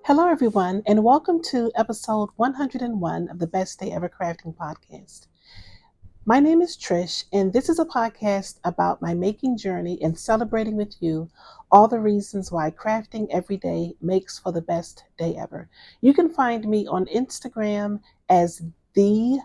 Hello, everyone, and welcome to episode 101 of the Best Day Ever Crafting podcast. My name is Trish, and this is a podcast about my making journey and celebrating with you all the reasons why crafting every day makes for the best day ever. You can find me on Instagram as the_fiber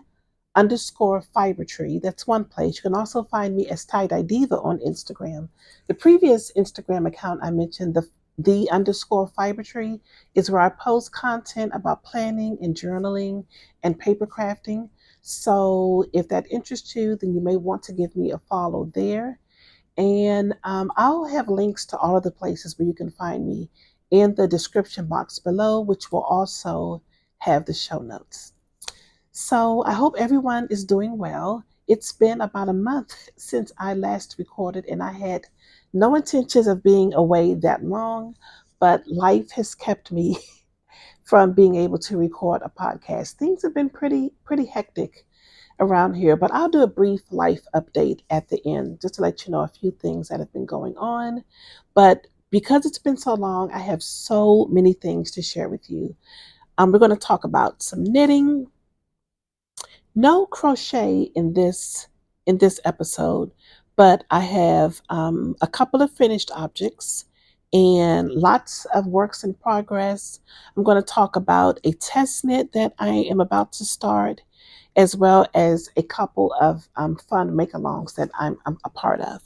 tree. That's one place. You can also find me as Tie-Dye Diva on Instagram. The previous Instagram account I mentioned, the_fiber tree, is where I post content about planning and journaling and paper crafting. So if that interests you, then you may want to give me a follow there. And I'll have links to all of the places where you can find me in the description box below, which will also have the show notes. So I hope everyone is doing well. It's been about a month since I last recorded, and I had no intentions of being away that long, but life has kept me from being able to record a podcast. Things have been pretty hectic around here, but I'll do a brief life update at the end just to let you know a few things that have been going on. But because it's been so long, I have so many things to share with you. We're going to talk about some knitting. No crochet in this episode, but I have a couple of finished objects and lots of works in progress. I'm going to talk about a test knit that I am about to start, as well as a couple of fun make-alongs that I'm a part of.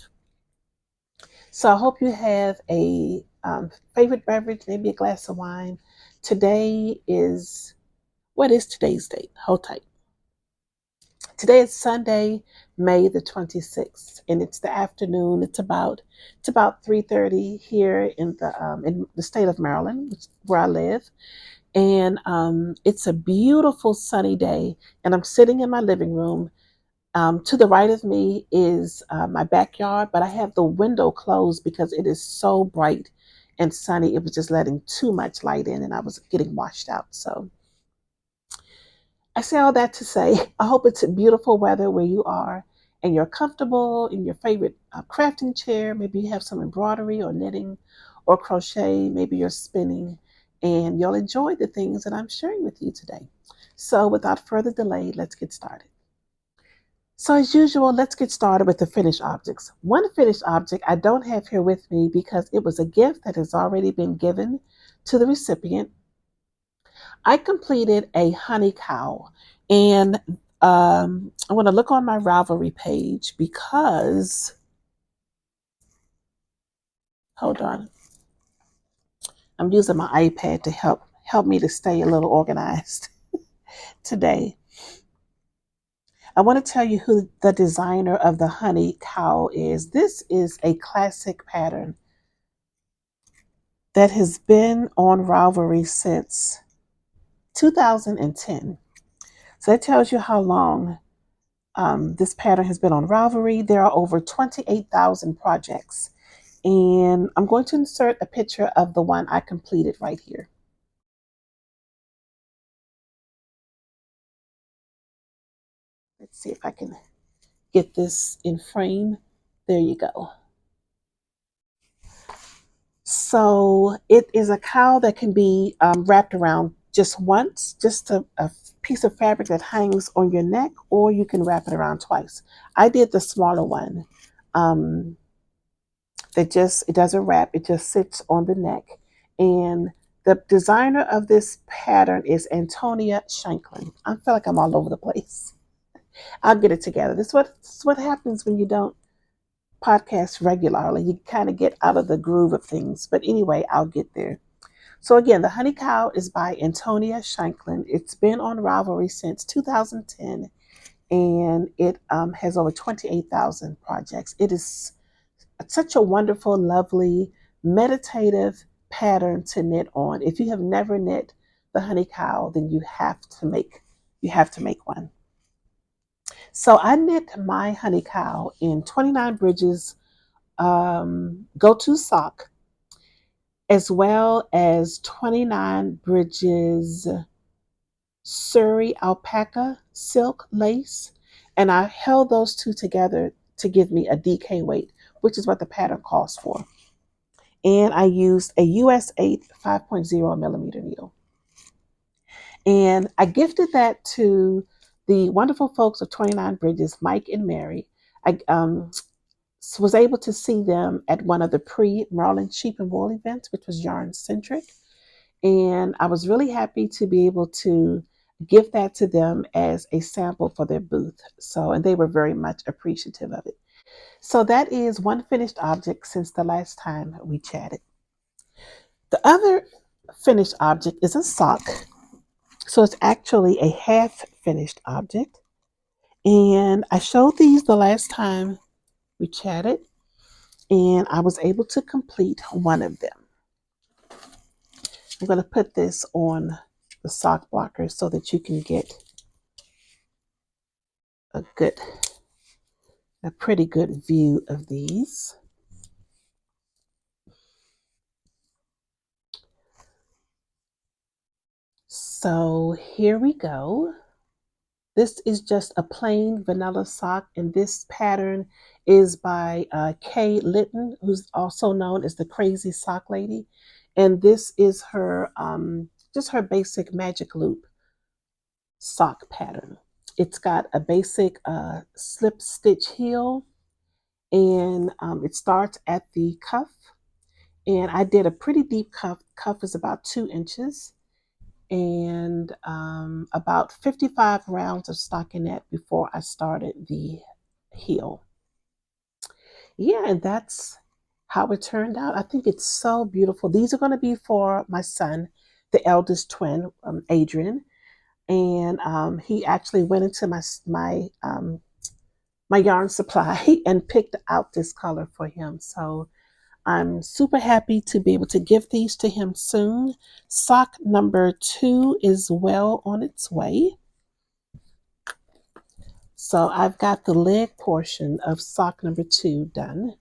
So I hope you have a favorite beverage, maybe a glass of wine. What is today's date? Hold tight. Today is Sunday, May the 26th, and it's the afternoon. It's about 3:30 here in the state of Maryland, where I live, and it's a beautiful sunny day. And I'm sitting in my living room. To the right of me is my backyard, but I have the window closed because it is so bright and sunny. It was just letting too much light in, and I was getting washed out. So I say all that to say, I hope it's beautiful weather where you are and you're comfortable in your favorite crafting chair. Maybe you have some embroidery or knitting or crochet. Maybe you're spinning and you'll enjoy the things that I'm sharing with you today. So without further delay, let's get started. So as usual, let's get started with the finished objects. One finished object I don't have here with me because it was a gift that has already been given to the recipient. I completed a honey cowl, and I want to look on my Ravelry page because, hold on, I'm using my iPad to help me to stay a little organized today. I want to tell you who the designer of the honey cowl is. This is a classic pattern that has been on Ravelry since 2010. So that tells you how long this pattern has been on Ravelry. There are over 28,000 projects. And I'm going to insert a picture of the one I completed right here. Let's see if I can get this in frame. There you go. So it is a cowl that can be wrapped around just once, just a piece of fabric that hangs on your neck, or you can wrap it around twice. I did the smaller one. It doesn't wrap, it just sits on the neck. And the designer of this pattern is Antonia Shanklin. I feel like I'm all over the place. I'll get it together. This is what happens when you don't podcast regularly. You kind of get out of the groove of things. But anyway, I'll get there. So again, the Honey Cow is by Antonia Shanklin. It's been on Ravelry since 2010, and it has over 28,000 projects. It is such a wonderful, lovely, meditative pattern to knit on. If you have never knit the Honey Cow, then you have to make one. So I knit my Honey Cow in 29 Bridges go-to sock, as well as 29 Bridges Surrey alpaca silk lace, and I held those two together to give me a DK weight, which is what the pattern calls for. and I used a US 8 5.0 millimeter needle. And I gifted that to the wonderful folks of 29 Bridges, Mike and Mary. I was able to see them at one of the pre-Maryland Sheep and Wool events, which was yarn centric. And I was really happy to be able to give that to them as a sample for their booth. And they were very much appreciative of it. So that is one finished object since the last time we chatted. The other finished object is a sock. So it's actually a half finished object. And I showed these the last time we chatted, and I was able to complete one of them. I'm going to put this on the sock blocker so that you can get a pretty good view of these. So here we go. This is just a plain vanilla sock, and this pattern is by Kay Litton, who's also known as the Crazy Sock Lady. And this is her, just her basic magic loop sock pattern. It's got a basic slip stitch heel, and it starts at the cuff. And I did a pretty deep cuff. Cuff is about 2 inches, and about 55 rounds of stockinette before I started the heel. Yeah, and that's how it turned out. I think it's so beautiful. These are going to be for my son, the eldest twin, Adrian, and he actually went into my yarn supply and picked out this color for him. So I'm super happy to be able to give these to him soon. Sock number 2 is well on its way. So I've got the leg portion of sock number 2 done.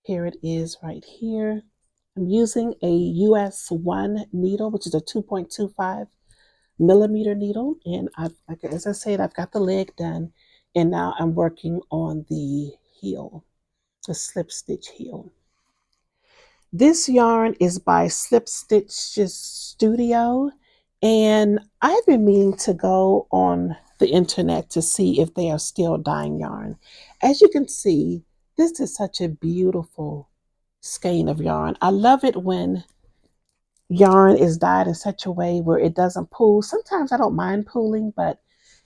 Here it is right here. I'm using a US 1 needle, which is a 2.25 millimeter needle. And as I said, I've got the leg done. And now I'm working on the heel, the slip stitch heel. This yarn is by Slip Stitches Studio, and I've been meaning to go on the internet to see if they are still dyeing yarn. As you can see, this is such a beautiful skein of yarn. I love it when yarn is dyed in such a way where it doesn't pool. Sometimes I don't mind pooling, but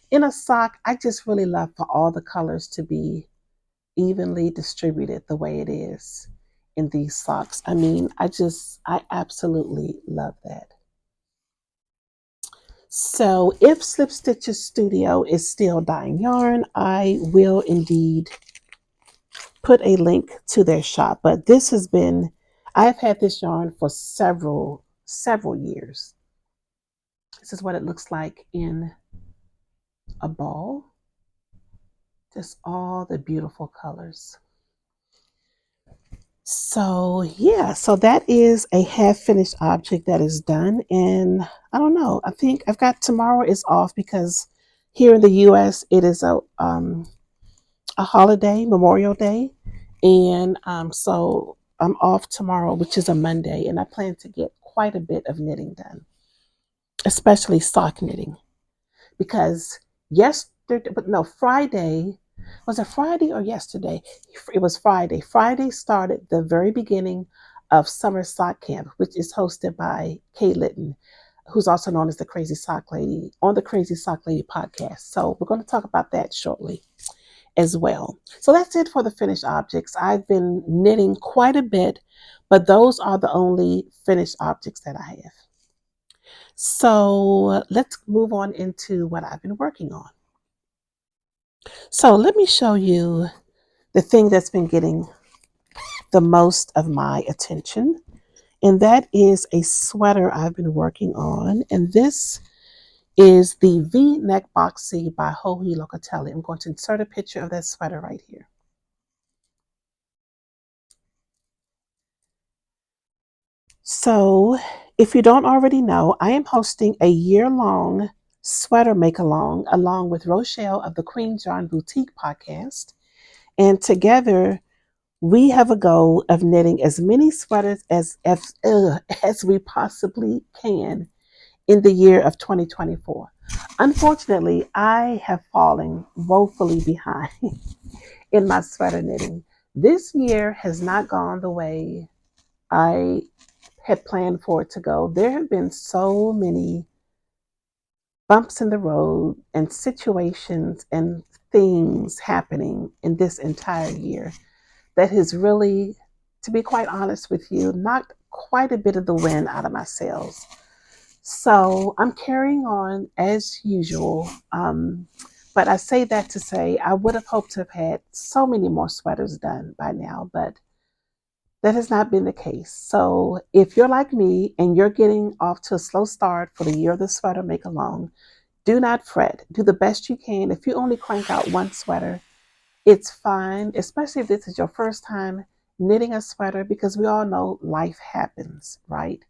in a sock, I just really love for all the colors to be evenly distributed the way it is in these socks. I mean, I absolutely love that. So if Slip Stitches Studio is still dyeing yarn, I will indeed put a link to their shop. But this has been, I've had this yarn for several years. This is what it looks like in a ball. Just all the beautiful colors. So yeah, so that is a half finished object that is done. And I don't know, I think I've got tomorrow is off because here in the US it is a holiday, Memorial Day. And so I'm off tomorrow, which is a Monday, and I plan to get quite a bit of knitting done, especially sock knitting, because Friday, was it Friday or yesterday? It was Friday. Friday started the very beginning of Summer Sock Camp, which is hosted by Kay Litton, who's also known as the Crazy Sock Lady, on the Crazy Sock Lady podcast. So we're going to talk about that shortly as well. So that's it for the finished objects. I've been knitting quite a bit, but those are the only finished objects that I have. So let's move on into what I've been working on. So let me show you the thing that's been getting the most of my attention, and that is a sweater I've been working on. And this is the V Neck Boxy by Joji Locatelli. I'm going to insert a picture of that sweater right here. So if you don't already know, I am hosting a year-long sweater make-along along with Rochelle of the Queen's Yarn Boutique podcast. And together We have a goal of knitting as many sweaters as we possibly can in the year of 2024. Unfortunately, I have fallen woefully behind in my sweater knitting. This year has not gone the way I had planned for it to go. There have been so many bumps in the road and situations and things happening in this entire year that has really, to be quite honest with you, knocked quite a bit of the wind out of my sails. So I'm carrying on as usual. But I say that to say I would have hoped to have had so many more sweaters done by now, but that has not been the case. So if you're like me and you're getting off to a slow start for the year of the sweater Makealong, do not fret. Do the best you can. If you only crank out one sweater, it's fine, especially if this is your first time knitting a sweater, because we all know life happens, right?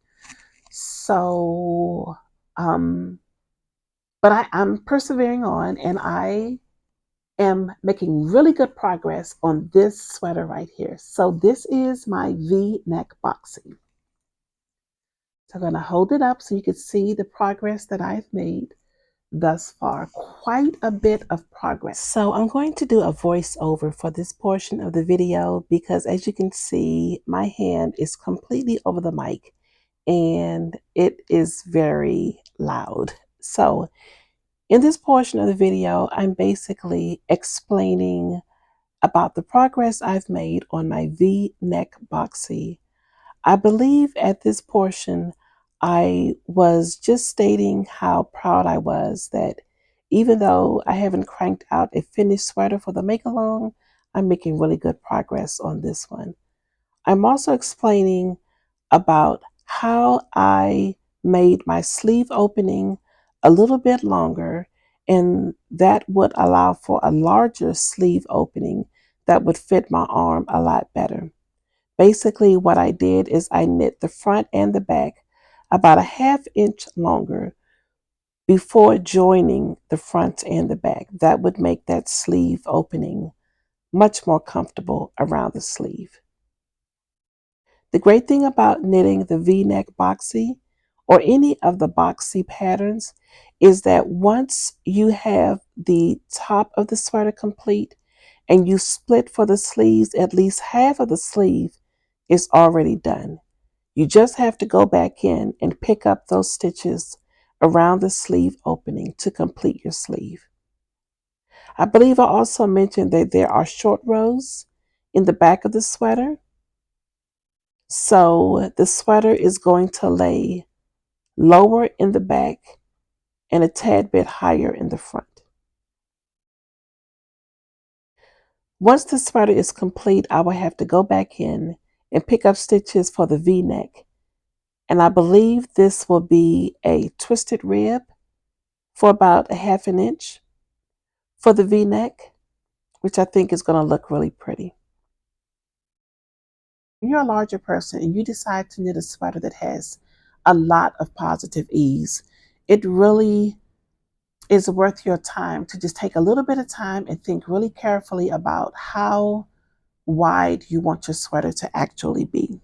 So, but I'm persevering on, and I am making really good progress on this sweater right here. So this is my V-neck boxy. So I'm going to hold it up so you can see the progress that I've made thus far. Quite a bit of progress. So I'm going to do a voiceover for this portion of the video because, as you can see, my hand is completely over the mic and it is very loud. So in this portion of the video, I'm basically explaining about the progress I've made on my V-neck boxy. I believe at this portion, I was just stating how proud I was that even though I haven't cranked out a finished sweater for the Makealong, I'm making really good progress on this one. I'm also explaining about how I made my sleeve opening a little bit longer, and that would allow for a larger sleeve opening that would fit my arm a lot better. Basically, what I did is I knit the front and the back about a ½ inch longer before joining the front and the back. That would make that sleeve opening much more comfortable around the sleeve. The great thing about knitting the V-neck boxy or any of the boxy patterns is that once you have the top of the sweater complete and you split for the sleeves, at least half of the sleeve is already done. You just have to go back in and pick up those stitches around the sleeve opening to complete your sleeve. I believe I also mentioned that there are short rows in the back of the sweater. So the sweater is going to lay lower in the back and a tad bit higher in the front. Once the sweater is complete, I will have to go back in and pick up stitches for the V-neck. And I believe this will be a twisted rib for about a ½ inch for the V-neck, which I think is going to look really pretty. When you're a larger person and you decide to knit a sweater that has a lot of positive ease, it really is worth your time to just take a little bit of time and think really carefully about how wide you want your sweater to actually be.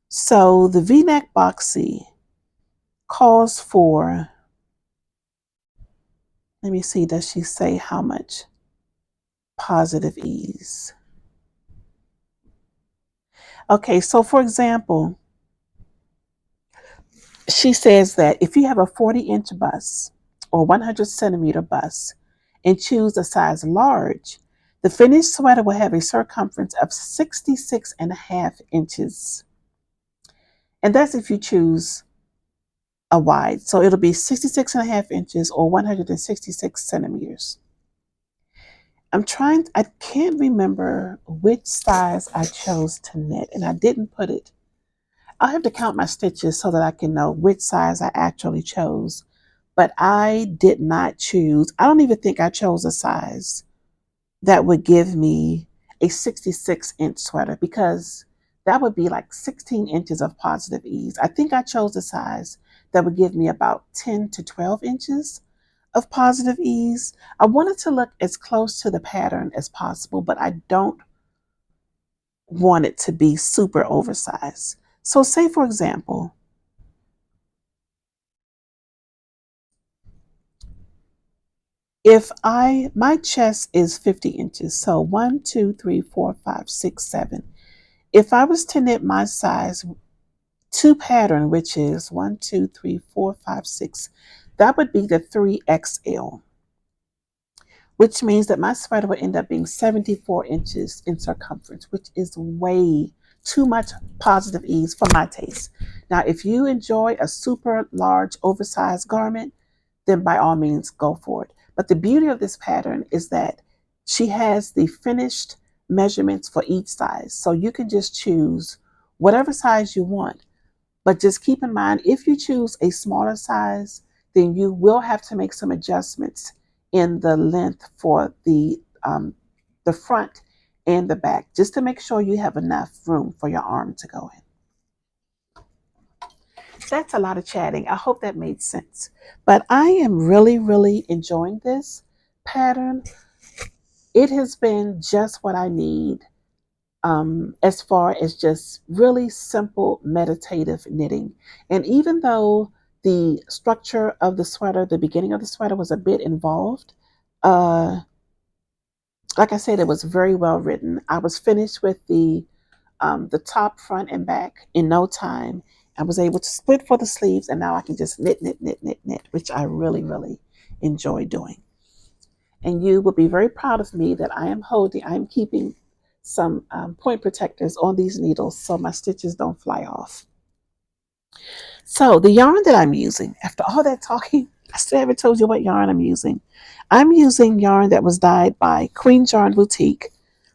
So the V-neck boxy calls for, let me see, does she say how much positive ease? Okay, so for example, she says that if you have a 40-inch bust or 100-centimeter bust and choose a size large, the finished sweater will have a circumference of 66.5 inches. And that's if you choose a wide. So it'll be 66.5 inches or 166 centimeters. I can't remember which size I chose to knit, and I didn't put it. I'll have to count my stitches so that I can know which size I actually chose. But I did not choose, I don't even think I chose a size that would give me a 66-inch sweater, because that would be like 16 inches of positive ease. I think I chose a size that would give me about 10 to 12 inches of Positive Ease. I wanted to look as close to the pattern as possible, but I don't want it to be super oversized. So say, for example, if my chest is 50 inches, so 1, 2, 3, 4, 5, 6, 7. If I was to knit my size to pattern, which is 1, 2, 3, 4, 5, 6, that would be the 3XL, which means that my sweater would end up being 74 inches in circumference, which is way too much Positive Ease for my taste. Now, if you enjoy a super large oversized garment, then by all means go for it. But the beauty of this pattern is that she has the finished measurements for each size. So you can just choose whatever size you want. But just keep in mind, if you choose a smaller size, then you will have to make some adjustments in the length for the front and the back, just to make sure you have enough room for your arm to go in. That's a lot of chatting. I hope that made sense. But I am really, really enjoying this pattern. It has been just what I need as far as just really simple meditative knitting. And even though the structure of the sweater, the beginning of the sweater was a bit involved, like I said, it was very well written. I was finished with the top, front, and back in no time. I was able to split for the sleeves, and now I can just knit, knit, knit, knit, knit, which I really, really enjoy doing. And you will be very proud of me that I'm keeping some point protectors on these needles so my stitches don't fly off. So the yarn that I'm using, after all that talking, I still haven't told you what yarn I'm using. I'm using yarn that was dyed by Queen's Yarn Boutique.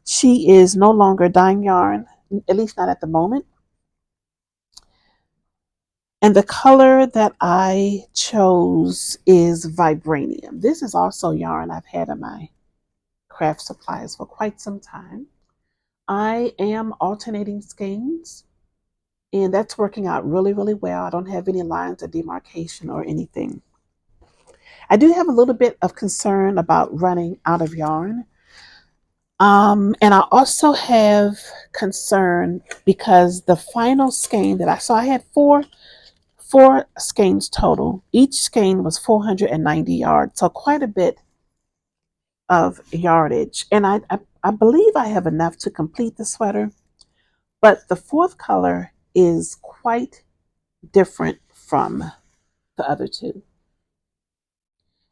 She is no longer dyeing yarn, at least not at the moment. And the color that I chose is Vibranium. This is also yarn I've had in my craft supplies for quite some time. I am alternating skeins, and that's working out really, really well. I don't have any lines of demarcation or anything. I do have a little bit of concern about running out of yarn. And I also have concern because the final skein that I had four skeins total. Each skein was 490 yards, so quite a bit of yardage. And I believe I have enough to complete the sweater, but the fourth color is quite different from the other two.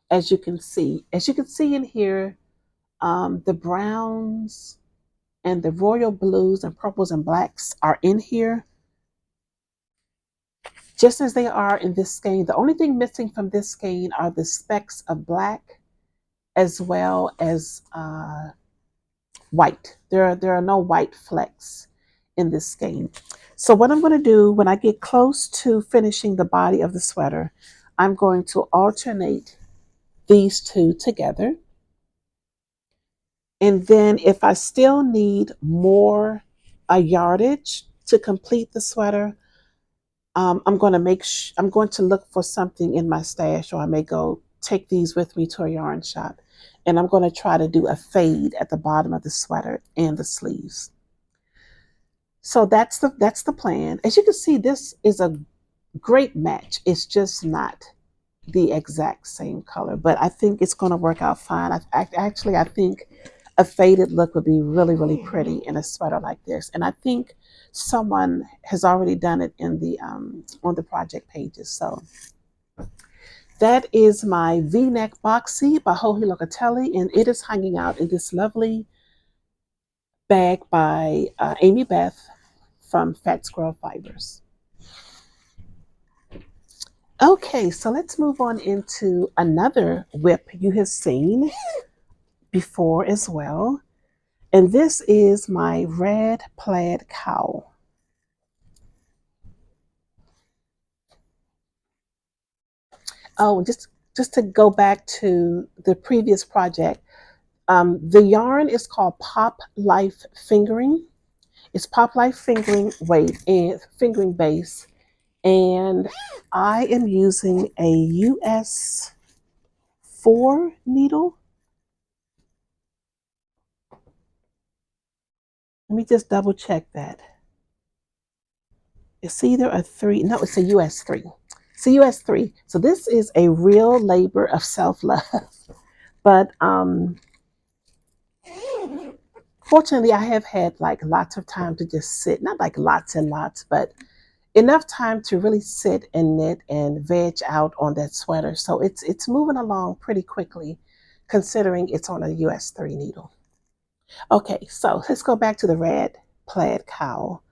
As you can see in here, the browns and the royal blues and purples and blacks are in here, just as they are in this skein. The only thing missing from this skein are the specks of black as well as white. There are no white flecks in this skein. So what I'm going to do when I get close to finishing the body of the sweater, I'm going to alternate these two together. And then if I still need more yardage to complete the sweater, I'm going to look for something in my stash, or I may go take these with me to a yarn shop, and I'm going to try to do a fade at the bottom of the sweater and the sleeves. So that's the plan. As you can see, this is a great match. It's just not the exact same color, but I think it's going to work out fine. I think a faded look would be really, really pretty in a sweater like this. And I think someone has already done it in the on the project pages. So that is my V-neck boxy by Joji Locatelli, and it is hanging out in this lovely bag by Amy Beth from Fat Squirrel Fibers. Okay, so let's move on into another whip you have seen before as well. And this is my Rad Plaid Cowl. Oh, just to go back to the previous project, the yarn is called Pop Life Fingering. It's Pop Life Fingering weight and fingering base, and I am using a US 4 needle. Let me just double check that. It's either a 3, no, it's a US 3. It's a US 3. So this is a real labor of self-love. But fortunately, I have had like lots of time to just sit, not like lots and lots, but enough time to really sit and knit and veg out on that sweater. So it's moving along pretty quickly considering it's on a US 3 needle. Okay, so let's go back to the Rad Plaid Cowl.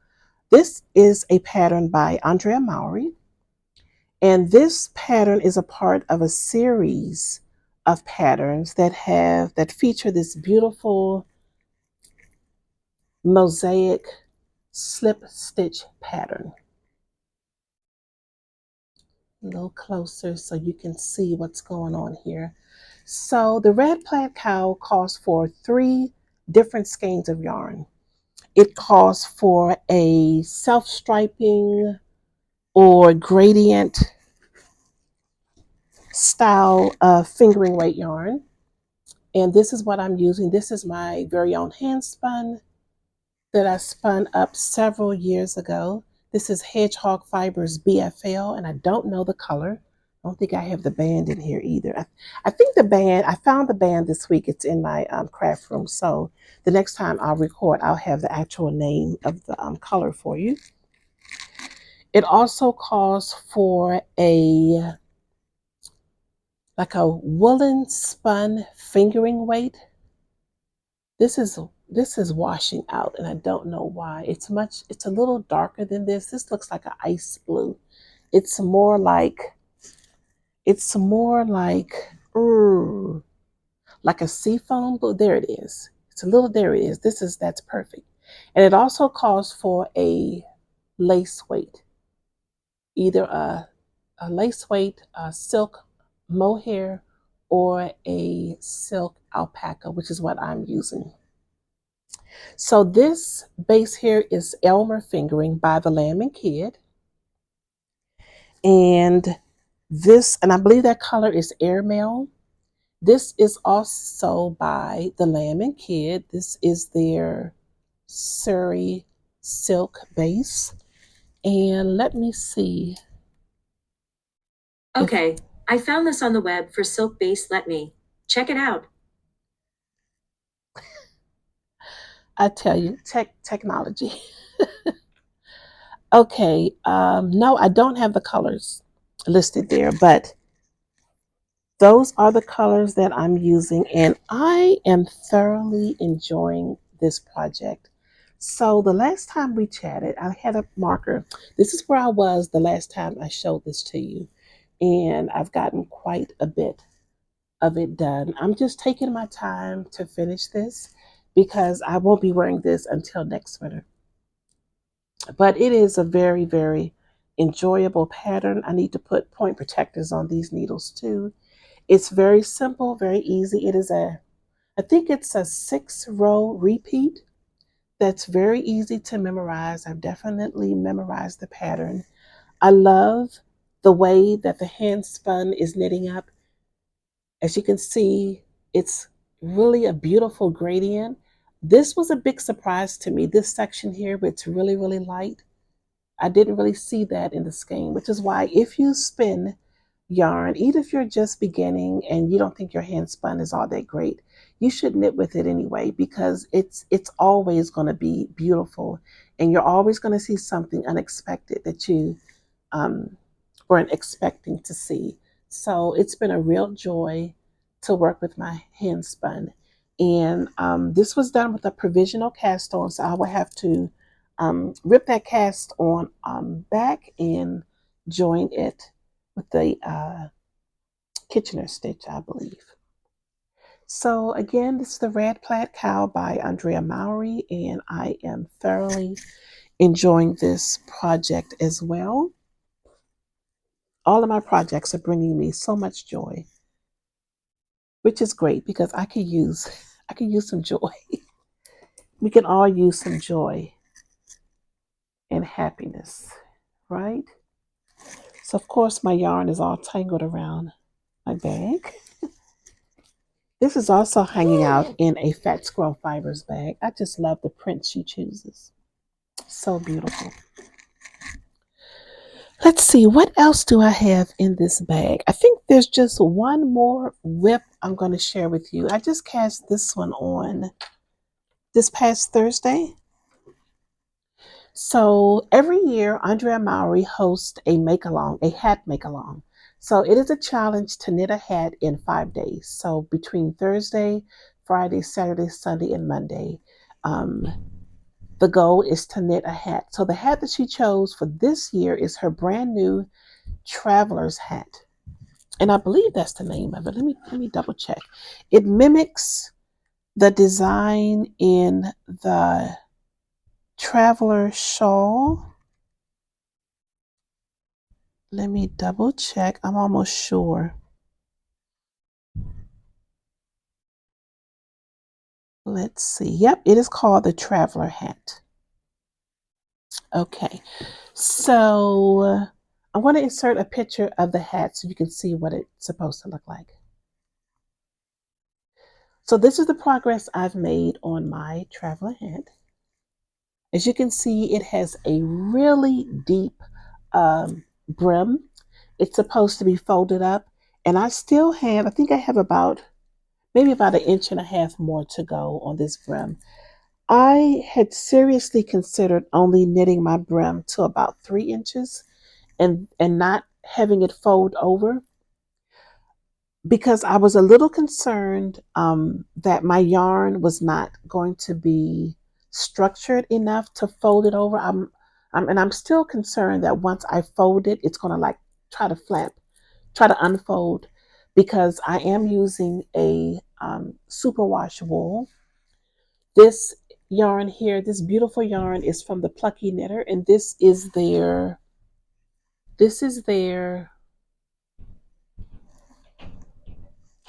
This is a pattern by Andrea Mowry, and this pattern is a part of a series of patterns that feature this beautiful mosaic slip stitch pattern. A little closer so you can see what's going on here. So the Rad Plaid Cowl calls for 3 different skeins of yarn. It calls for a self-striping or gradient style of fingering weight yarn. And this is what I'm using. This is my very own hand spun that I spun up several years ago. This is Hedgehog Fibers BFL, and I don't know the color. I don't think I have the band in here either. I think the band, I found the band this week. It's in my craft room. So the next time I'll record, I'll have the actual name of the color for you. It also calls for like a woolen spun fingering weight. This is washing out, and I don't know why. It's a little darker than this. This looks like an ice blue. It's more like like a seafoam blue. There it is. There it is. That's perfect. And it also calls for a lace weight, either a lace weight, a silk mohair, or a silk alpaca, which is what I'm using. So this base here is Elmer Fingering by the Lamb and Kid. And I believe that color is Airmail. This is also by the Lamb and Kid. This is their Surrey silk base. And let me see. Okay, I found this on the web for silk base. Let me check it out. I tell you, technology. Okay, no, I don't have the colors listed there, but those are the colors that I'm using, and I am thoroughly enjoying this project. So the last time we chatted, I had a marker. This is where I was the last time I showed this to you, and I've gotten quite a bit of it done. I'm just taking my time to finish this because I won't be wearing this until next winter. But it is a very, very enjoyable pattern. I need to put point protectors on these needles too. It's very simple, very easy. I think it's a 6-row repeat that's very easy to memorize. I've definitely memorized the pattern. I love the way that the hand spun is knitting up. As you can see, it's really a beautiful gradient. This was a big surprise to me. This section here, where it's really, really light, I didn't really see that in the skein, which is why if you spin yarn, even if you're just beginning and you don't think your hand spun is all that great, you should knit with it anyway, because it's always going to be beautiful, and you're always going to see something unexpected that you weren't expecting to see. So it's been a real joy to work with my hand spun. And this was done with a provisional cast on, so I will have to rip that cast on back and join it with the Kitchener stitch, I believe. So again, this is the Rad Plaid Cowl by Andrea Mowry, and I am thoroughly enjoying this project as well. All of my projects are bringing me so much joy, which is great because I could use some joy. We can all use some joy and happiness, right? So of course my yarn is all tangled around my bag. This is also hanging out in a Fat Squirrel Fibers bag. I just love the print she chooses. So beautiful. Let's see, what else do I have in this bag? I think there's just one more whip I'm going to share with you. I just cast this one on this past Thursday. So every year, Andrea Mowry hosts a make-along, a hat make-along. So it is a challenge to knit a hat in 5 days. So between Thursday, Friday, Saturday, Sunday, and Monday, um, the goal is to knit a hat. So the hat that she chose for this year is her brand new traveler's hat, and I believe that's the name of it. Let me double check. It mimics the design in the traveler shawl. Let me double check. I'm almost sure. Let's see. Yep, it is called the traveler hat. Okay, so I'm going to insert a picture of the hat so you can see what it's supposed to look like. So this is the progress I've made on my traveler hat. As you can see, it has a really deep brim. It's supposed to be folded up, and I still have, I think I have maybe about an inch and a half more to go on this brim. I had seriously considered only knitting my brim to about 3 inches and not having it fold over, because I was a little concerned that my yarn was not going to be structured enough to fold it over. I'm still concerned that once I fold it, it's going to like try to flap, try to unfold, because I am using a superwash wool. This yarn here, this beautiful yarn, is from the Plucky Knitter, and this is their.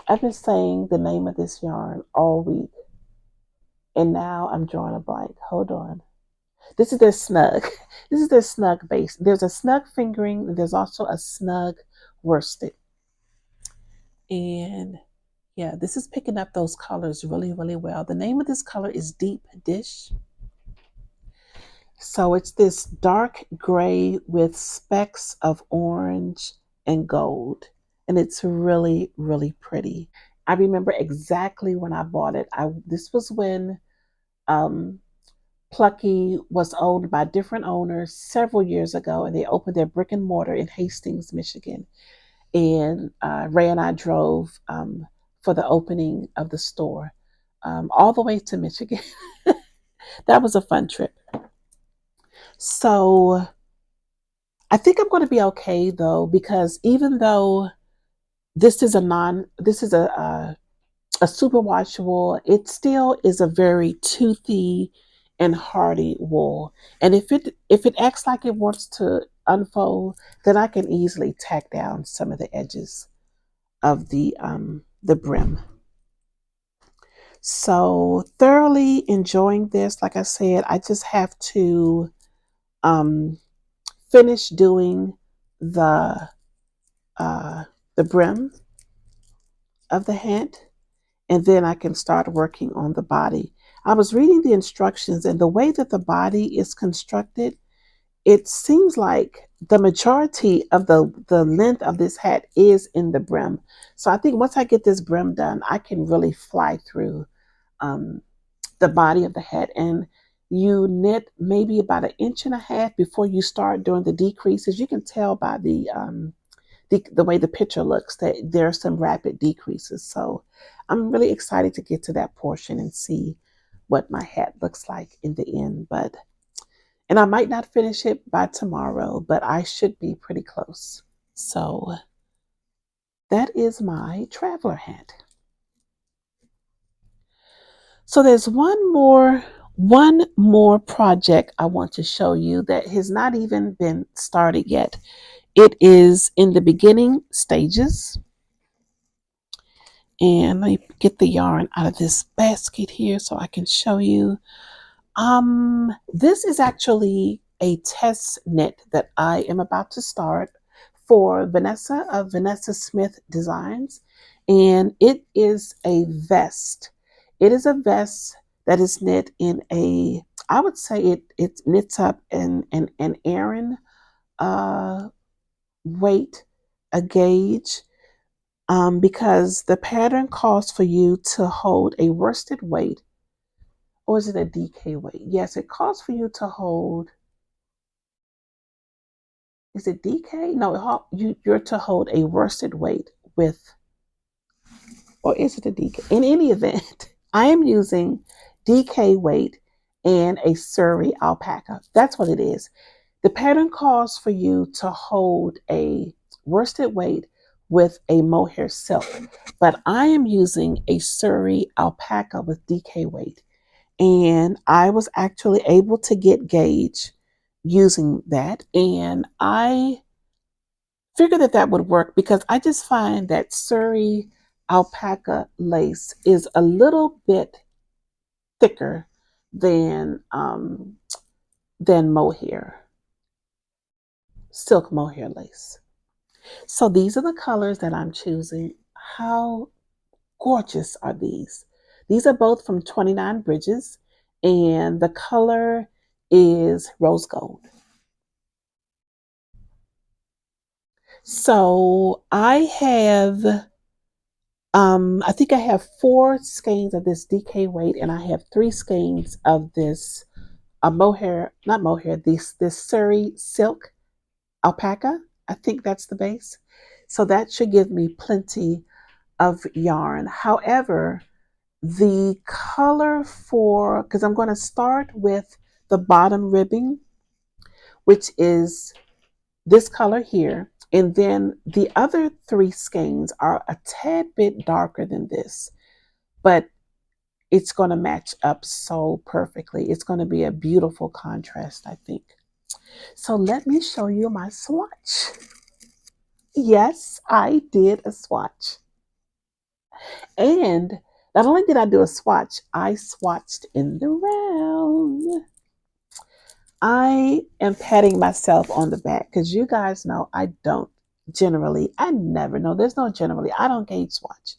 I've been saying the name of this yarn all week, and now I'm drawing a blank. Hold on. This is their snug. This is their snug base. There's a snug fingering. There's also a snug worsted. And yeah, this is picking up those colors really, really well. The name of this color is Deep Dish. So it's this dark gray with specks of orange and gold. And it's really, really pretty. I remember exactly when I bought it. This was when um, Plucky was owned by different owners several years ago, and they opened their brick and mortar in Hastings, Michigan. And Ray and I drove for the opening of the store all the way to Michigan. That was a fun trip. So I think I'm going to be okay though, because even though this is a superwash wool, it still is a very toothy and hardy wool. And if it acts like it wants to unfold, then I can easily tack down some of the edges of the brim. So thoroughly enjoying this. Like I said, I just have to um, finish doing the uh, the brim of the hat, and then I can start working on the body. I was reading the instructions, and the way that the body is constructed, it seems like the majority of the length of this hat is in the brim. So I think once I get this brim done, I can really fly through um, the body of the hat. And you knit maybe about an inch and a half before you start doing the decreases. You can tell by the way the picture looks that there are some rapid decreases. So I'm really excited to get to that portion and see what my hat looks like in the end. And I might not finish it by tomorrow, but I should be pretty close. So that is my traveler hat. So there's one more project I want to show you that has not even been started yet. It is in the beginning stages. And let me get the yarn out of this basket here so I can show you. This is actually a test knit that I am about to start for Vanessa of Vanessa Smith Designs. and it is a vest. It is a vest that is knit in a, I would say it knits up in an Aran uh, weight, a gauge, because the pattern calls for you to hold a worsted weight, or is it a DK weight? Yes, it calls for you to hold. Is it DK? No, you're to hold a worsted weight with, or is it a DK? In any event, I am using DK weight and a Surrey alpaca. That's what it is. The pattern calls for you to hold a worsted weight with a mohair silk, but I am using a Surrey alpaca with DK weight. And I was actually able to get gauge using that. And I figured that that would work because I just find that Surrey alpaca lace is a little bit thicker than mohair, silk mohair lace. So these are the colors that I'm choosing. How gorgeous are these? These are both from 29 Bridges, and the color is rose gold. So I think I have 4 skeins of this DK weight, and I have 3 skeins of this mohair, not mohair, this Surrey silk alpaca. I think that's the base. So that should give me plenty of yarn. However, the color for, because I'm going to start with the bottom ribbing, which is this color here. And then the other 3 skeins are a tad bit darker than this, but it's going to match up so perfectly. It's going to be a beautiful contrast, I think. So let me show you my swatch. Yes, I did a swatch. And not only did I do a swatch, I swatched in the round. I am patting myself on the back because you guys know I don't generally, I never know. There's no generally, I don't gauge swatch.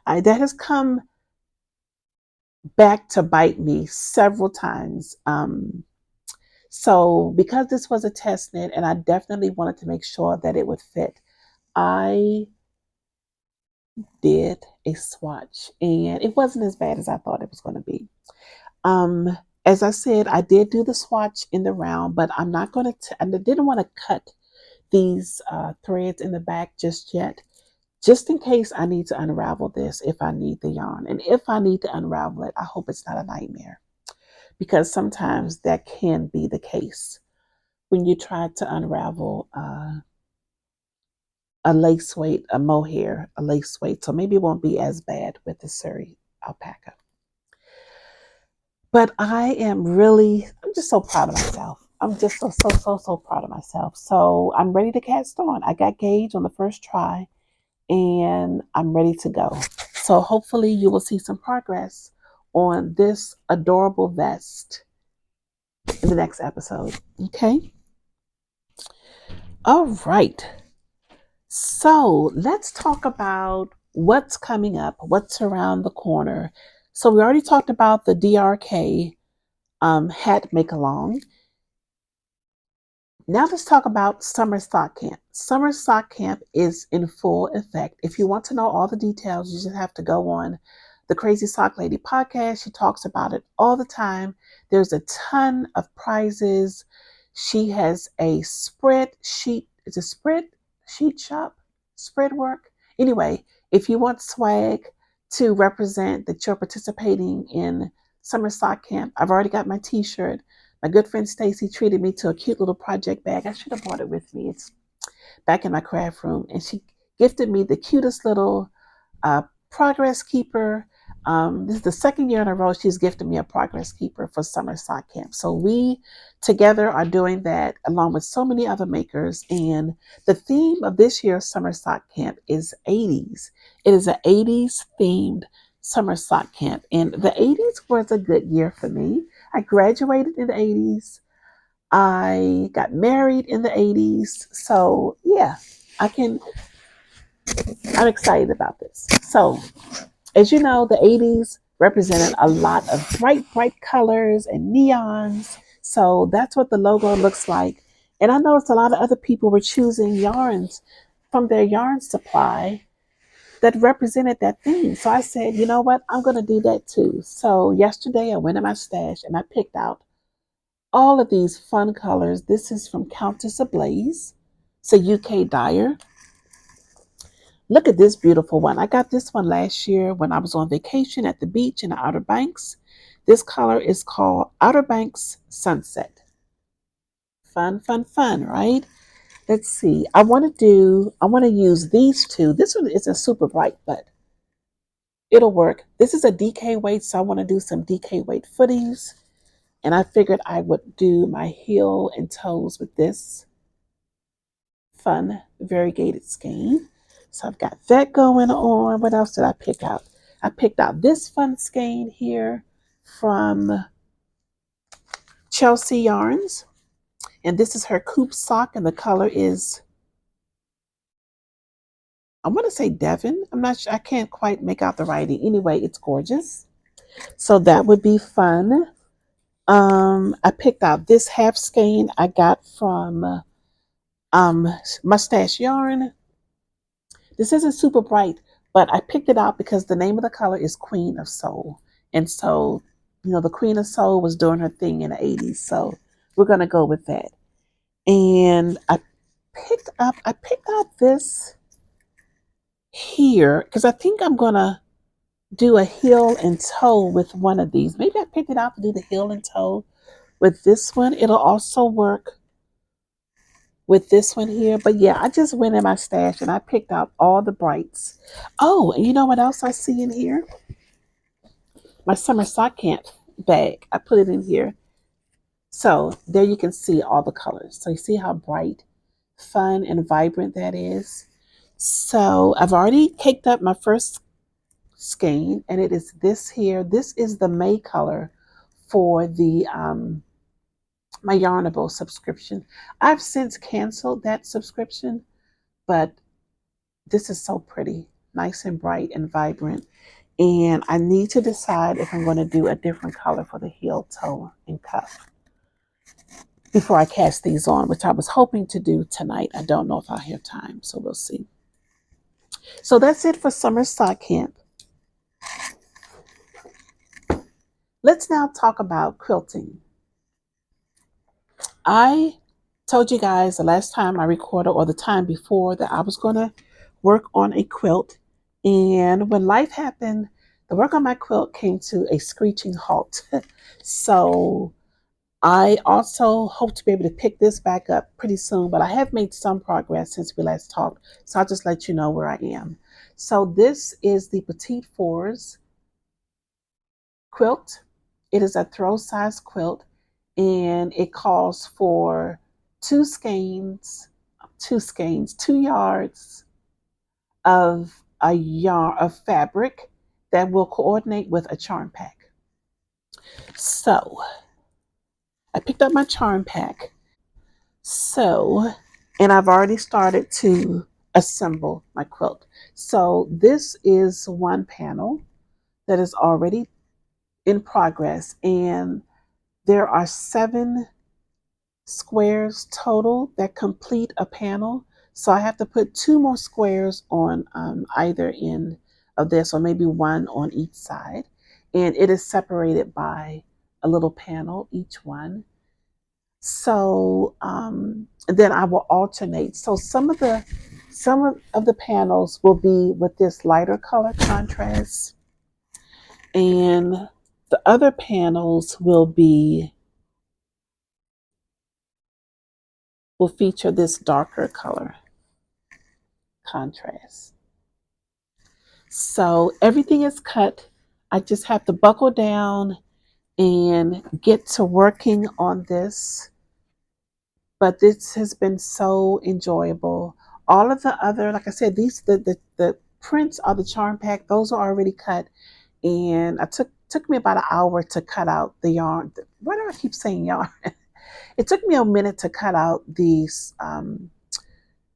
That has come back to bite me several times. So because this was a test knit and I definitely wanted to make sure that it would fit, I did a swatch and it wasn't as bad as I thought it was going to be. As I said, I did do the swatch in the round, but I'm not going to, I didn't want to cut these threads in the back just yet, just in case I need to unravel this if I need the yarn. And if I need to unravel it, I hope it's not a nightmare, because sometimes that can be the case when you try to unravel a lace weight, a mohair, a lace weight. So maybe it won't be as bad with the Surrey alpaca. But I'm just so proud of myself. I'm just so proud of myself. So I'm ready to cast on. I got gauge on the first try and I'm ready to go. So hopefully you will see some progress on this adorable vest in the next episode. Okay? All right. So let's talk about what's coming up, what's around the corner. So we already talked about the DRK hat Makealong. Now let's talk about Summer Sock Camp. Summer Sock Camp is in full effect. If you want to know all the details, you just have to go on the Crazy Sock Lady podcast. She talks about it all the time. There's a ton of prizes. She has a spread sheet. It's a spread sheet shop, spread work. Anyway, if you want swag to represent that you're participating in Summer Sock Camp, I've already got my t-shirt. My good friend Stacy treated me to a cute little project bag. I should have brought it with me. It's back in my craft room. And she gifted me the cutest little progress keeper. This is the second year in a row she's gifted me a progress keeper for Summer Sock Camp. So we together are doing that along with so many other makers. And the theme of this year's Summer Sock Camp is 80s. It is an 80s themed Summer Sock Camp. And the 80s was a good year for me. I graduated in the 80s. I got married in the 80s. So yeah, I can I'm excited about this. So, as you know, the 80s represented a lot of bright colors and neons. So that's what the logo looks like. And I noticed a lot of other people were choosing yarns from their yarn supply that represented that theme. So I said, you know what? I'm going to do that too. So yesterday I went in my stash and I picked out all of these fun colors. This is from Countess Ablaze. It's a UK dyer. Look at this beautiful one. I got this one last year when I was on vacation at the beach in the Outer Banks. This color is called Outer Banks Sunset. Fun, right? Let's see. I want to use these two. This one isn't super bright, but it'll work. This is a DK weight, so I want to do some DK weight footies. And I figured I would do my heel and toes with this fun variegated skein. So I've got that going on. What else did I pick out? I picked out this fun skein here from Chelsea Yarns. And this is her coupe sock, and the color is, I want to say Devon. I'm not sure. I can't quite make out the writing. Anyway, it's gorgeous. So that would be fun. I picked out this half skein I got from Mustache Yarn. This isn't super bright, but I picked it out because the name of the color is Queen of Soul. And so, you know, the Queen of Soul was doing her thing in the 80s. So we're going to go with that. And I picked out this here because I think I'm going to do a heel and toe with one of these. Maybe I picked it out to do the heel and toe with this one. It'll also work with this one here. But yeah, I just went in my stash and I picked out all the brights. Oh, and you know what else I see in here? My summer sock camp bag. I put it in here. So there you can see all the colors. So you see how bright, fun, and vibrant that is. So I've already caked up my first skein, and it is this here. This is the May color for the my Yarnable subscription. I've since canceled that subscription, but this is so pretty, nice and bright and vibrant. And I need to decide if I'm going to do a different color for the heel, toe, and cuff before I cast these on, which I was hoping to do tonight. I don't know if I'll have time, so we'll see. So that's it for Summer Sock Camp. Let's now talk about quilting. I told you guys the last time I recorded or the time before that I was going to work on a quilt. And when life happened, the work on my quilt came to a screeching halt. So I also hope to be able to pick this back up pretty soon, but I have made some progress since we last talked. So I'll just let you know where I am. So this is the Petite Fours quilt. It is a throw size quilt, and it calls for 2 yards of a yarn of fabric that will coordinate with a charm pack. So I picked up my charm pack. So, and I've already started to assemble my quilt. So this is one panel that is already in progress, and there are 7 squares total that complete a panel. So I have to put 2 more squares on either end of this, or maybe one on each side. And it is separated by a little panel, each one. So then I will alternate. So some of the panels will be with this lighter color contrast, and the other panels will feature this darker color contrast. So everything is cut. I just have to buckle down and get to working on this. But this has been so enjoyable. All of the other, like I said, the prints are the charm pack. Those are already cut, and I took me about an hour to cut out the yarn. Why do I keep saying yarn? It took me a minute to cut out these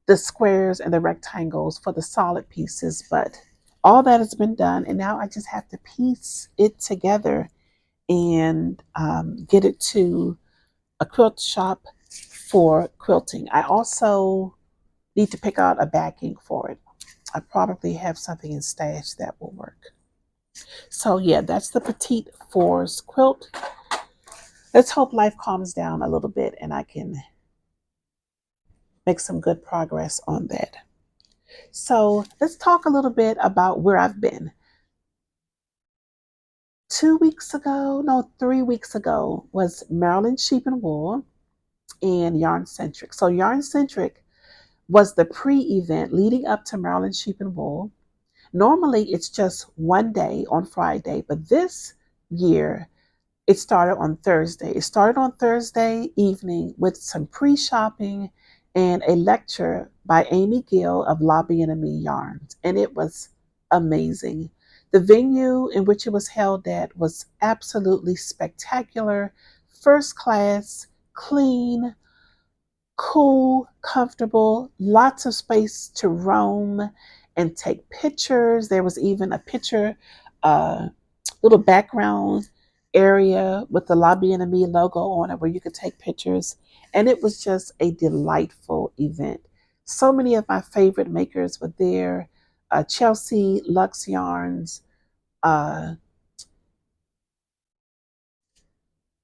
the squares and the rectangles for the solid pieces, but all that has been done, and now I just have to piece it together and get it to a quilt shop for quilting. I also need to pick out a backing for it. I probably have something in stash that will work. So yeah, that's the Petite Fours quilt. Let's hope life calms down a little bit and I can make some good progress on that. So let's talk a little bit about where I've been. 2 weeks ago, no, 3 weeks ago was Maryland Sheep and Wool and Yarn Centric. So Yarn Centric was the pre-event leading up to Maryland Sheep and Wool. Normally it's just one day on Friday, but this year it started on Thursday. It started on Thursday evening with some pre-shopping and a lecture by Amy Gill of Lobby and Me Yarns, and it was amazing. The venue in which it was held at was absolutely spectacular, first class, clean, cool, comfortable, lots of space to roam and take pictures. There was even a picture, little background area with the Lobby and Me logo on it where you could take pictures. And it was just a delightful event. So many of my favorite makers were there. Chelsea Lux Yarns, uh,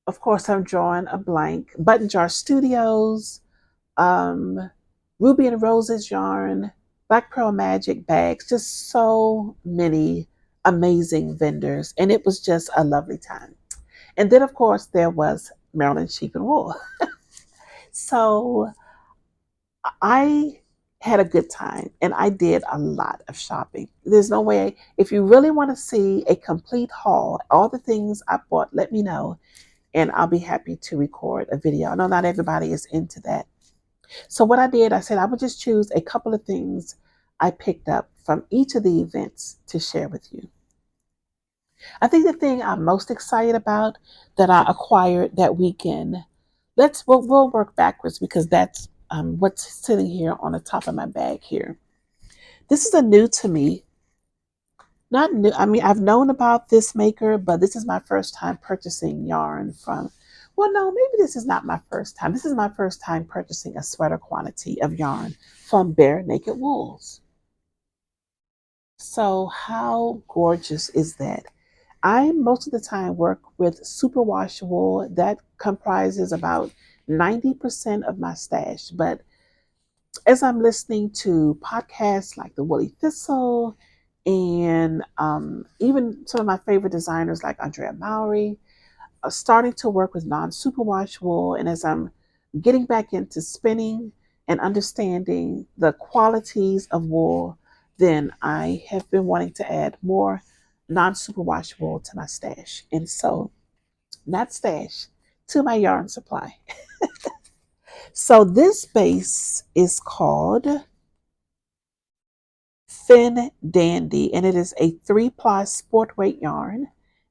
of course, I'm drawing a blank. Button Jar Studios, um, Ruby and Roses yarn, Black Pearl Magic bags, just so many amazing vendors. And it was just a lovely time. And then, of course, there was Maryland Sheep and Wool. So I had a good time and I did a lot of shopping. There's no way, if you really want to see a complete haul, all the things I bought, let me know and I'll be happy to record a video. I know not everybody is into that. So what I did, I said I would just choose a couple of things I picked up from each of the events to share with you. I think the thing I'm most excited about that I acquired that weekend, we'll work backwards because that's what's sitting here on the top of my bag here. This is a new to me, not new. I mean, I've known about this maker, but this is my first time purchasing yarn from. Well, no, maybe this is not my first time. This is my first time purchasing a sweater quantity of yarn from Bare Naked Wools. So how gorgeous is that? I most of the time work with superwash wool that comprises about 90% of my stash. But as I'm listening to podcasts like The Woolly Thistle and even some of my favorite designers like Andrea Mowry, starting to work with non-superwash wool, and as I'm getting back into spinning and understanding the qualities of wool, then I have been wanting to add more non-superwash wool to my stash. And so, not stash, to my yarn supply. So this base is called Fin Dandy, and it is a 3-ply sport weight yarn,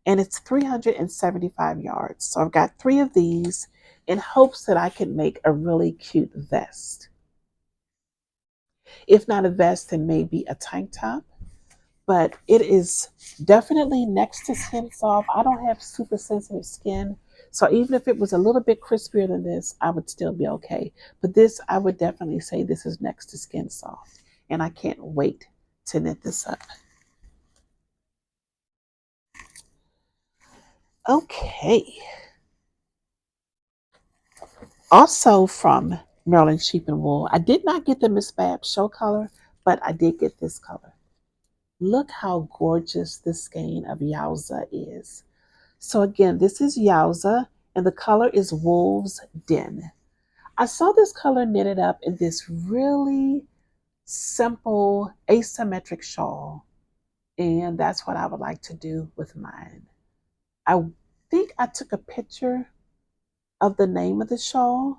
and it's 375 yards. So I've got 3 of these in hopes that I can make a really cute vest. If not a vest, then maybe a tank top. But it is definitely next to skin soft. I don't have super sensitive skin. So even if it was a little bit crispier than this, I would still be okay. But this, I would definitely say this is next to skin soft. And I can't wait to knit this up. Okay. Also from Maryland Sheep and Wool, I did not get the Miss Babs show color, but I did get this color. Look how gorgeous this skein of Yowza is. So again, this is Yowza, and the color is Wolf's Den. I saw this color knitted up in this really simple asymmetric shawl, and that's what I would like to do with mine. I think I took a picture of the name of the shawl,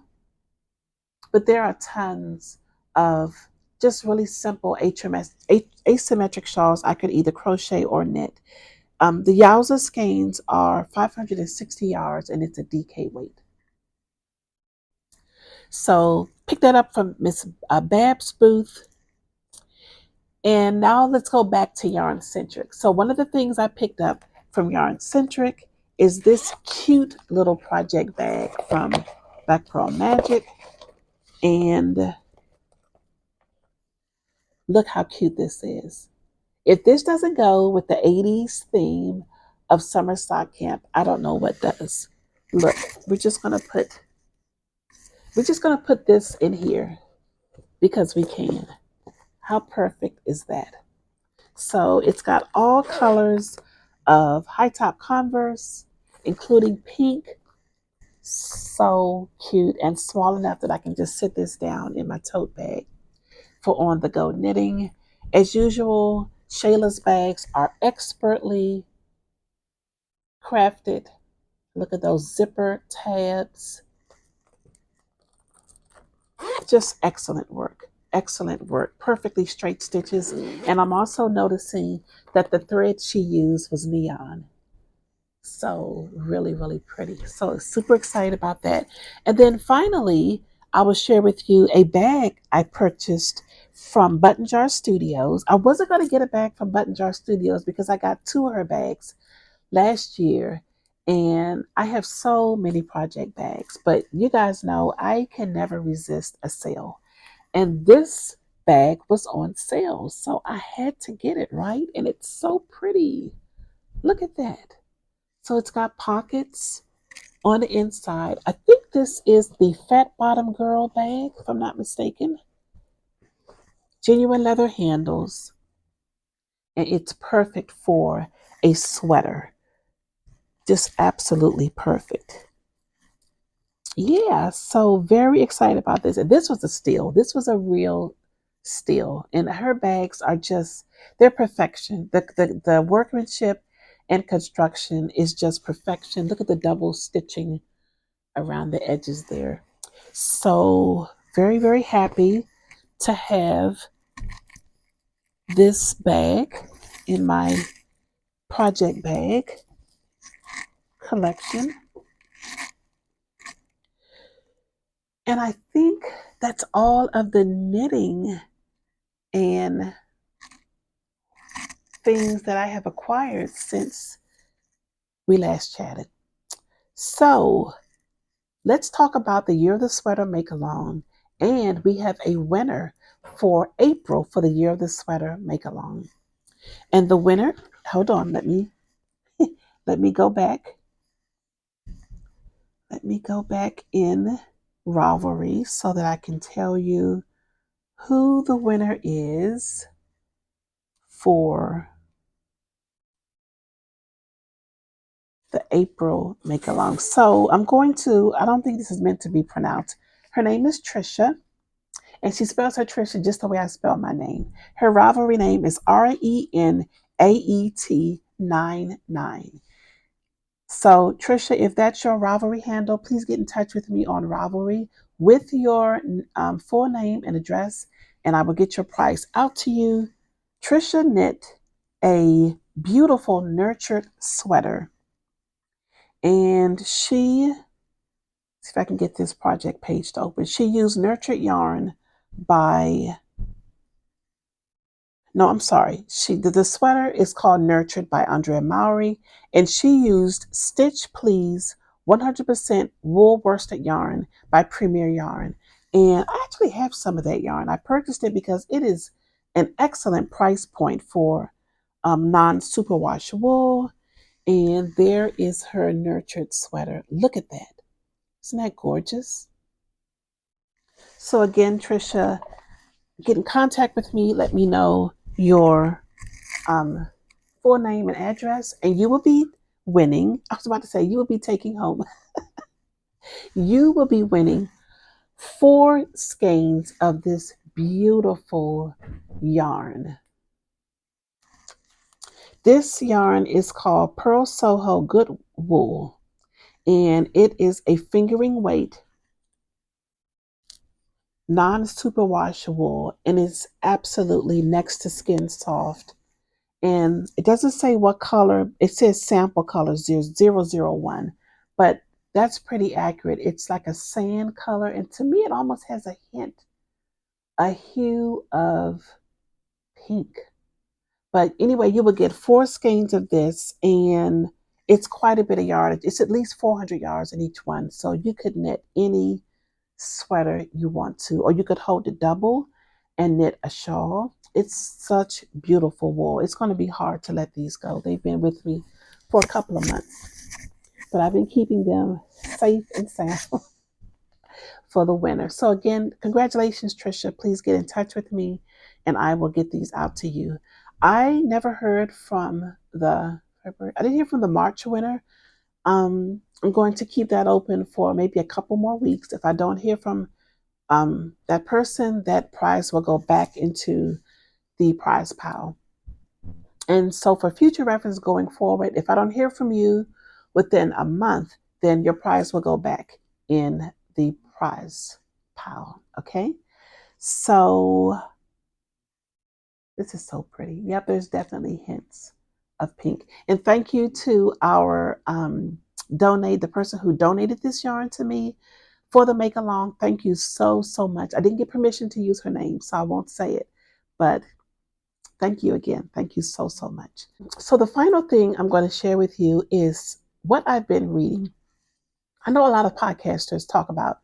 but there are tons of just really simple asymmetric shawls I could either crochet or knit. The Yowza skeins are 560 yards and it's a DK weight. So Picked that up from Miss Babs Booth. And now let's go back to Yarn Centric. So one of the things I picked up from Yarn Centric is this cute little project bag from Black Pearl Magic. And look how cute this is. If this doesn't go with the 80s theme of summer sock camp, I don't know what does. Look, we're just gonna put this in here because we can. How perfect is that? So it's got all colors of high top Converse, including pink. So cute and small enough that I can just sit this down in my tote bag for on the go knitting. As usual, Shayla's bags are expertly crafted. Look at those zipper tabs. Just excellent work. Excellent work. Perfectly straight stitches. And I'm also noticing that the thread she used was neon. So really, really pretty. So super excited about that. And then finally, I will share with you a bag I purchased from Button Jar Studios. I wasn't going to get a bag from Button Jar Studios because I got 2 of her bags last year. And I have so many project bags, but you guys know I can never resist a sale. And this bag was on sale, so I had to get it, right? And it's so pretty. Look at that. So it's got pockets on the inside. I think this is the Fat Bottom Girl bag, if I'm not mistaken. Genuine leather handles, and it's perfect for a sweater. Just absolutely perfect. Yeah, so very excited about this. And this was a steal. This was a real steal. And her bags are just, they're perfection. The workmanship and construction is just perfection. Look at the double stitching around the edges there. So very, very happy to have this bag in my project bag collection. And I think that's all of the knitting and things that I have acquired since we last chatted. So let's talk about the Year of the Sweater Makealong. And we have a winner for April for the Year of the Sweater Makealong. And the winner, hold on, let me go back. Let me go back in Ravelry so that I can tell you who the winner is for the April Makealong. So I'm going to, I don't think this is meant to be pronounced. Her name is Trisha, and she spells her Trisha just the way I spell my name. Her Ravelry name is RENAET99. So Trisha, if that's your Ravelry handle, please get in touch with me on Ravelry with your full name and address, and I will get your price out to you. Trisha knit a beautiful nurtured sweater, and she, see if I can get this project page to open. She used Nurtured Yarn by, no, I'm sorry. The sweater is called Nurtured by Andrea Mowry, and she used Stitch Please 100% wool worsted yarn by Premier Yarn. And I actually have some of that yarn. I purchased it because it is an excellent price point for non-superwash wool. And there is her nurtured sweater. Look at that. Isn't that gorgeous? So again, Trisha, get in contact with me. Let me know your full name and address, and you will be winning. I was about to say you will be taking home. You will be winning 4 skeins of this beautiful yarn. This yarn is called Purl Soho Good Wool, and it is a fingering weight non-superwash wool, and it's absolutely next to skin soft. And it doesn't say what color, it says sample color 001, but That's pretty accurate. It's like a sand color, and to me, it almost has a hue of pink. But anyway, you will get 4 skeins of this, and it's quite a bit of yardage. It's at least 400 yards in each one. So you could knit any sweater you want to, or you could hold it double and knit a shawl. It's such beautiful wool. It's going to be hard to let these go. They've been with me for a couple of months, but I've been keeping them safe and sound for the winter. So again, congratulations, Trisha. Please get in touch with me and I will get these out to you. I never heard from the February. I didn't hear from the March winner. I'm going to keep that open for maybe a couple more weeks. If I don't hear from that person, that prize will go back into the prize pile. And so for future reference going forward, if I don't hear from you within a month, then your prize will go back in the prize pile. Okay. So this is so pretty. Yep, there's definitely hints of pink. And thank you to our the person who donated this yarn to me for the Makealong. Thank you so, so much. I didn't get permission to use her name, so I won't say it. But thank you again. Thank you so, so much. So the final thing I'm going to share with you is what I've been reading. I know a lot of podcasters talk about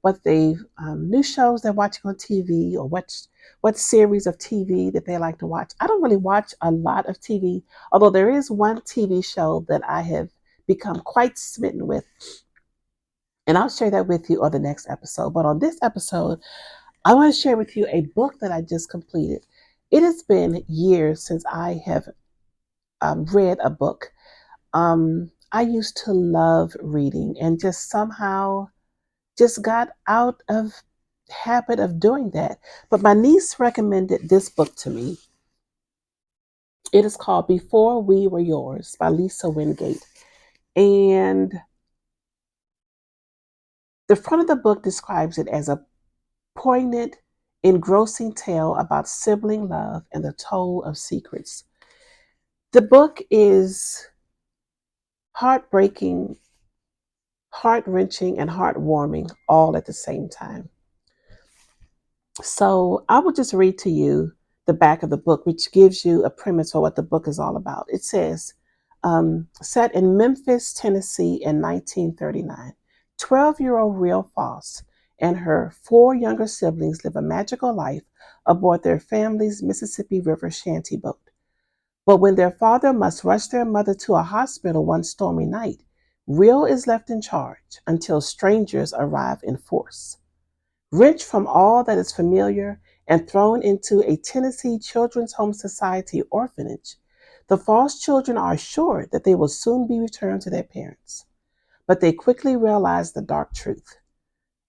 what they new shows they're watching on TV or what series of TV that they like to watch. I don't really watch a lot of TV, although there is one TV show that I have become quite smitten with, and I'll share that with you on the next episode. But on this episode, I want to share with you a book that I just completed. It has been years since I have read a book. I used to love reading and just somehow just got out of habit of doing that. But my niece recommended this book to me. It is called Before We Were Yours by Lisa Wingate. And the front of the book describes it as a poignant, engrossing tale about sibling love and the toll of secrets. The book is heartbreaking, heart-wrenching, and heartwarming all at the same time. So I will just read to you the back of the book, which gives you a premise for what the book is all about. It says, set in Memphis, Tennessee in 1939, 12-year-old Real Foss and her 4 younger siblings live a magical life aboard their family's Mississippi River shanty boat. But when their father must rush their mother to a hospital one stormy night, Real is left in charge until strangers arrive in force. Wrenched from all that is familiar and thrown into a Tennessee Children's Home Society orphanage, the Foss children are assured that they will soon be returned to their parents. But they quickly realize the dark truth.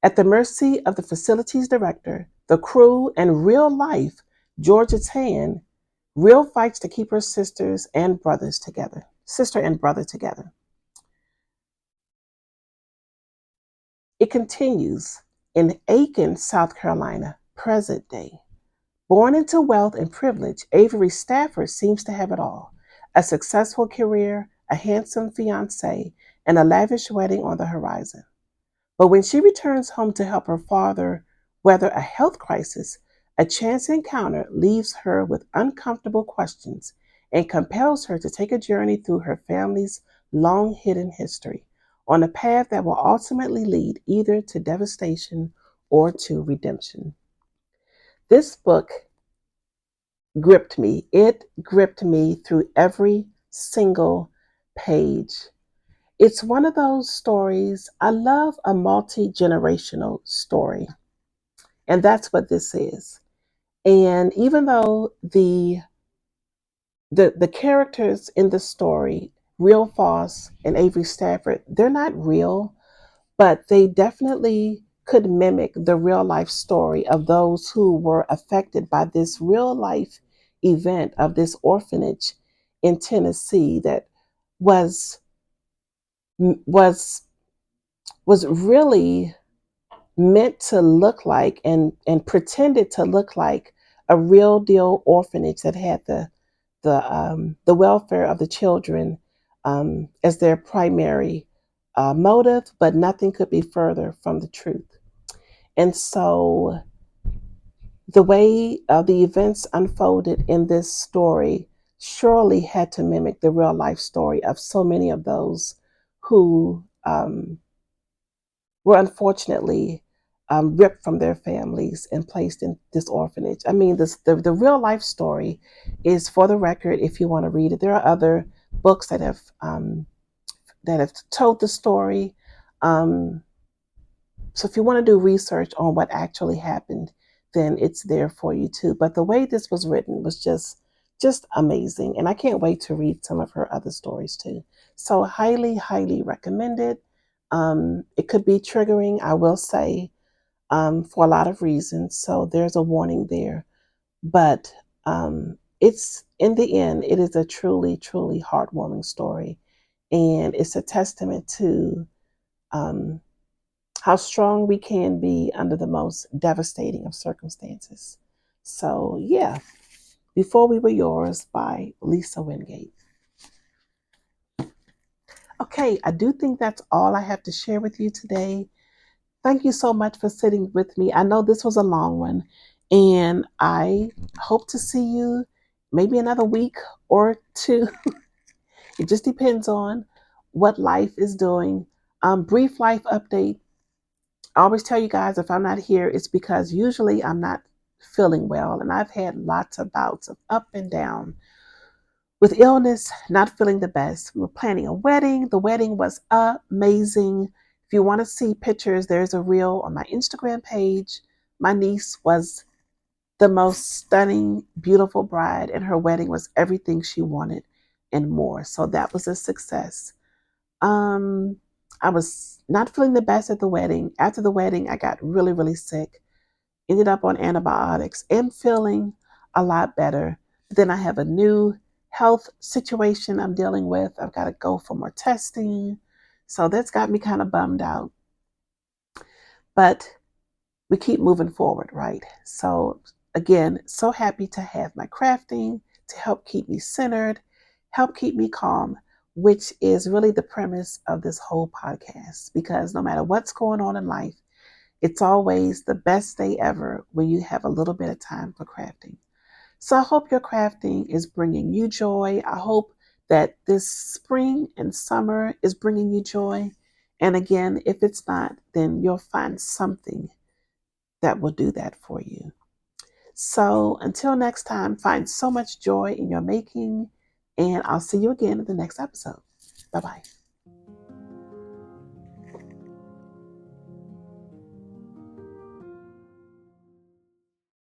At the mercy of the facility's director, the crew, and real life Georgia Tan, Real fights to keep her sister and brother together. It continues in Aiken, South Carolina, present day. Born into wealth and privilege, Avery Stafford seems to have it all: a successful career, a handsome fiancé, and a lavish wedding on the horizon. But when she returns home to help her father weather a health crisis, a chance encounter leaves her with uncomfortable questions and compels her to take a journey through her family's long hidden history on a path that will ultimately lead either to devastation or to redemption. This book gripped me. It gripped me through every single page. It's one of those stories. I love a multi-generational story, and that's what this is. And even though the characters in the story, Real Foss and Avery Stafford, they're not real, but they definitely could mimic the real life story of those who were affected by this real life event of this orphanage in Tennessee that was was was really meant to look like and pretended to look like a real deal orphanage that had the welfare of the children as their primary motive, but nothing could be further from the truth. And so the way the events unfolded in this story surely had to mimic the real life story of so many of those who were unfortunately ripped from their families and placed in this orphanage. I mean, the real life story is, for the record, if you want to read it. There are other books that have told the story. Um, so if you want to do research on what actually happened, then it's there for you too. But the way this was written was just amazing, and I can't wait to read some of her other stories too. So highly recommend it. It could be triggering, I will say, for a lot of reasons. So there's a warning there. But it's, in the end, it is a truly heartwarming story, and it's a testament to um, how strong we can be under the most devastating of circumstances. So, yeah, Before We Were Yours by Lisa Wingate. Okay, I do think that's all I have to share with you today. Thank you so much for sitting with me. I know this was a long one, and I hope to see you maybe another week or two. It just depends on what life is doing. Brief life update. I always tell you guys, if I'm not here, it's because usually I'm not feeling well, and I've had lots of bouts of up and down with illness, not feeling the best. We were planning a wedding. The wedding was amazing. If you want to see pictures, there's a reel on my Instagram page. My niece was the most stunning, beautiful bride, and her wedding was everything she wanted and more. So that was a success. Um, I was not feeling the best at the wedding. After the wedding, I got really sick. Ended up on antibiotics. Am feeling a lot better. But then I have a new health situation I'm dealing with. I've got to go for more testing. So that's got me kind of bummed out. But we keep moving forward, right? So again, so happy to have my crafting to help keep me centered, help keep me calm, which is really the premise of this whole podcast. Because no matter what's going on in life, it's always the best day ever when you have a little bit of time for crafting. So I hope your crafting is bringing you joy. I hope that this spring and summer is bringing you joy. And again, if it's not, then you'll find something that will do that for you. So until next time, find so much joy in your making, and I'll see you again in the next episode. Bye bye.